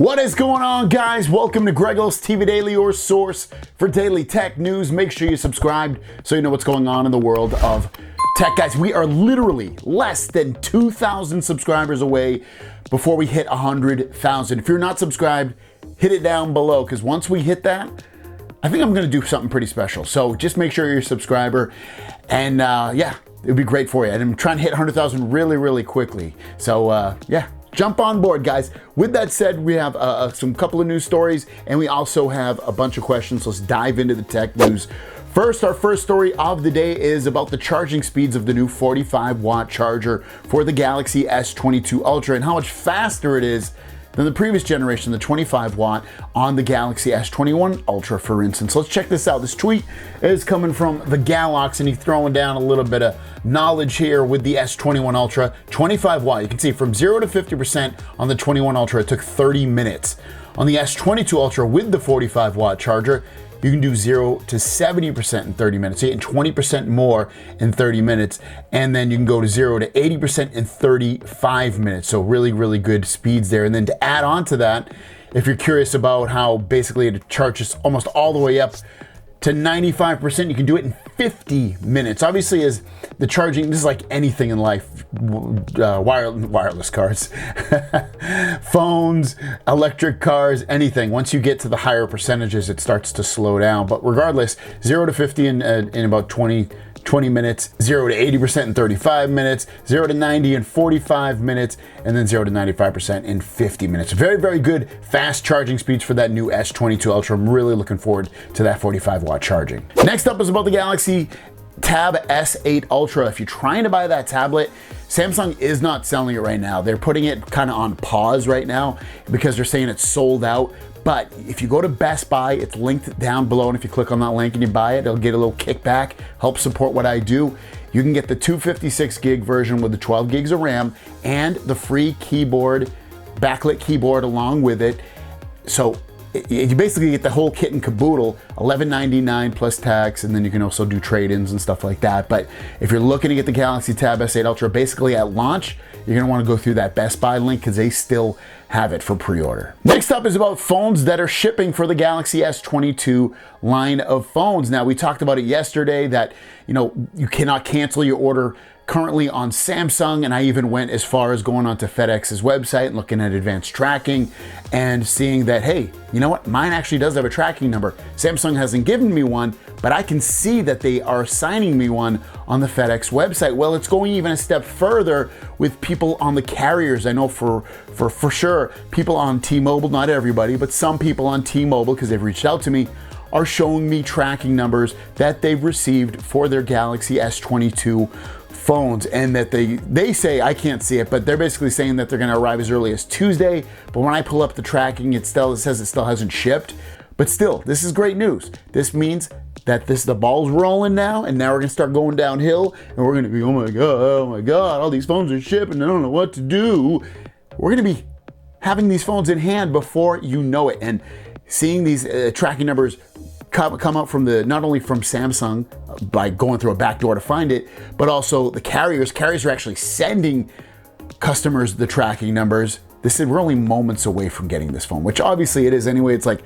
What is going on, guys? Welcome to Greggles TV Daily, your source for daily tech news. Make sure you subscribed so you know what's going on in the world of tech. Guys, we are literally less than 2,000 subscribers away before we hit 100,000. If you're not subscribed, hit it down below, because once we hit that, I think I'm going to do something pretty special. So just make sure you're a subscriber, and yeah, it would be great for you. And I'm trying to hit 100,000 really quickly. So yeah. Jump on board, guys. With that said, we have some couple of news stories, and we also have a bunch of questions. Let's dive into the tech news. First, our first story of the day is about the charging speeds of the new 45-watt charger for the Galaxy S22 Ultra and how much faster it is than the previous generation, the 25-watt on the Galaxy S21 Ultra, for instance. Let's check this out. This tweet is coming from the Galax, and he's throwing down a little bit of knowledge here with the S21 Ultra. 25-watt, you can see from 0 to 50% on the 21 Ultra, it took 30 minutes. On the S22 Ultra with the 45-watt charger, you can do 0 to 70% in 30 minutes, and 20% more in 30 minutes. And then you can go to 0 to 80% in 35 minutes. So really good speeds there. And then to add on to that, if you're curious about how basically it charges almost all the way up to 95%, you can do it in 50 minutes. Obviously, as the charging, this is like anything in life, wireless cars, phones, electric cars, anything. Once you get to the higher percentages, it starts to slow down. But regardless, 0 to 50 in about 20 minutes, 0 to 80% in 35 minutes, 0 to 90 in 45 minutes, and then 0 to 95% in 50 minutes. Very good fast charging speeds for that new S22 Ultra. I'm really looking forward to that 45-watt charging. Next up is about the Galaxy Tab S8 Ultra. If you're trying to buy that tablet, Samsung is not selling it right now. They're putting it kind of on pause right now because they're saying it's sold out. But if you go to Best Buy, it's linked down below, and if you click on that link and you buy it, it'll get a little kickback, help support what I do. You can get the 256 gig version with the 12 gigs of RAM and the free keyboard, backlit keyboard along with it. So you basically get the whole kit and caboodle, $11.99 plus tax, and then you can also do trade-ins and stuff like that. But if you're looking to get the Galaxy Tab S8 Ultra, basically at launch, you're gonna wanna go through that Best Buy link because they still have it for pre-order. Next up is about phones that are shipping for the Galaxy S22 line of phones. Now, we talked about it yesterday that, you know, you cannot cancel your order currently on Samsung, and I even went as far as going onto FedEx's website and looking at advanced tracking and seeing that, hey, you know what, mine actually does have a tracking number. Samsung hasn't given me one, but I can see that they are assigning me one on the FedEx website. Well, it's going even a step further with people on the carriers. I know for sure, people on T-Mobile, not everybody, but some people on T-Mobile, because they've reached out to me, are showing me tracking numbers that they've received for their Galaxy S22 phones, and that they say, I can't see it, but they're basically saying that they're going to arrive as early as Tuesday. But when I pull up the tracking, it says it still hasn't shipped. But still, this is great news. This means that the ball's rolling now, and now we're gonna start going downhill, and we're gonna be, oh my god, all these phones are shipping, I don't know what to do. We're gonna be having these phones in hand before you know it, and seeing these tracking numbers come up from not only from Samsung by going through a back door to find it, but also the carriers. Carriers are actually sending customers the tracking numbers. We're only moments away from getting this phone, which obviously it is anyway. It's like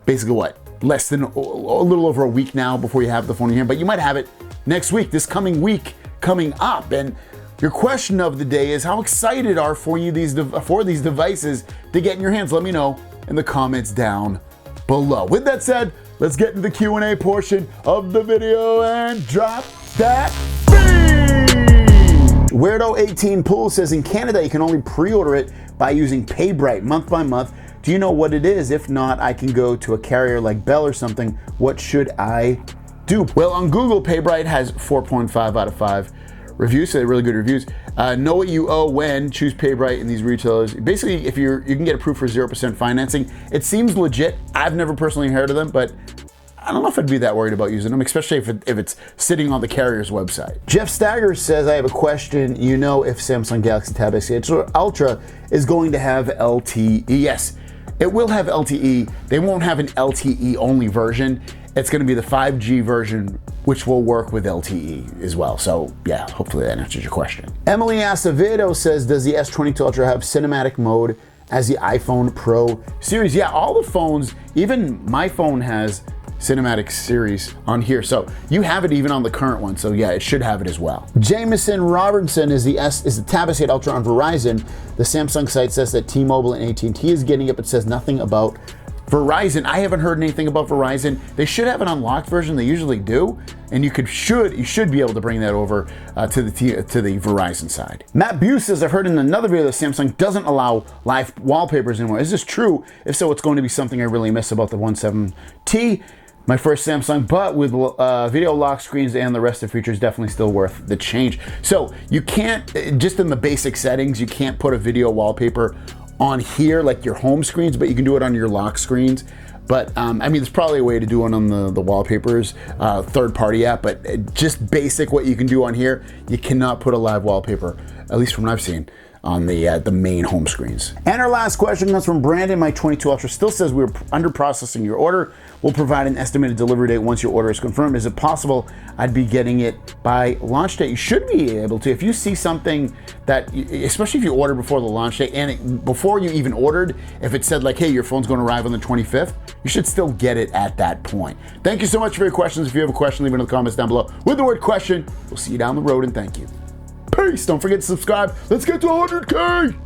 basically what, less than a little over a week now before you have the phone in hand, but you might have it next week, this coming week coming up. And your question of the day is, how excited are for these devices to get in your hands? Let me know in the comments down below. With that said, let's get into the Q&A portion of the video and drop that beat. Weirdo18 Pool says, in Canada, you can only pre-order it by using PayBright month by month. Do you know what it is? If not, I can go to a carrier like Bell or something. What should I do? Well, on Google, PayBright has 4.5 out of 5 reviews, so they're really good reviews. Know what you owe when, choose PayBright in these retailers. Basically, if you can get approved for 0% financing. It seems legit. I've never personally heard of them, but I don't know if I'd be that worried about using them, especially if it's sitting on the carrier's website. Jeff Staggers says, I have a question. You know if Samsung Galaxy Tab S8 Ultra is going to have LTE? Yes, it will have LTE. They won't have an LTE only version. It's going to be the 5G version, which will work with LTE as well. So yeah, hopefully that answers your question. Emily Acevedo says, does the S22 Ultra have cinematic mode as the iPhone Pro series. Yeah, all the phones, even my phone has cinematic series on here, so you have it even on the current one, so yeah, it should have it as well. Jameson Robertson is the Tab S8 Ultra on Verizon. The Samsung site says that T-Mobile and AT&T is getting it, but says nothing about Verizon. I haven't heard anything about Verizon. They should have an unlocked version. They usually do, and you should be able to bring that over to the Verizon side. Matt Buse says, I've heard in another video that Samsung doesn't allow live wallpapers anymore. Is this true? If so, it's going to be something I really miss about the 17T. My first Samsung, but with video lock screens and the rest of the features, definitely still worth the change. So you can't, just in the basic settings, you can't put a video wallpaper on here like your home screens, but you can do it on your lock screens. But I mean, there's probably a way to do one on the wallpapers, third-party app, but just basic what you can do on here, you cannot put a live wallpaper, at least from what I've seen, on the main home screens. And our last question comes from Brandon. My 22 Ultra still says we're under processing your order. We'll provide an estimated delivery date once your order is confirmed. Is it possible I'd be getting it by launch date? You should be able to. If you see something that, especially if you order before the launch date and before you even ordered, if it said like, hey, your phone's going to arrive on the 25th, you should still get it at that point. Thank you so much for your questions. If you have a question, leave it in the comments down below with the word question. We'll see you down the road, and thank you. Peace. Don't forget to subscribe. Let's get to 100K.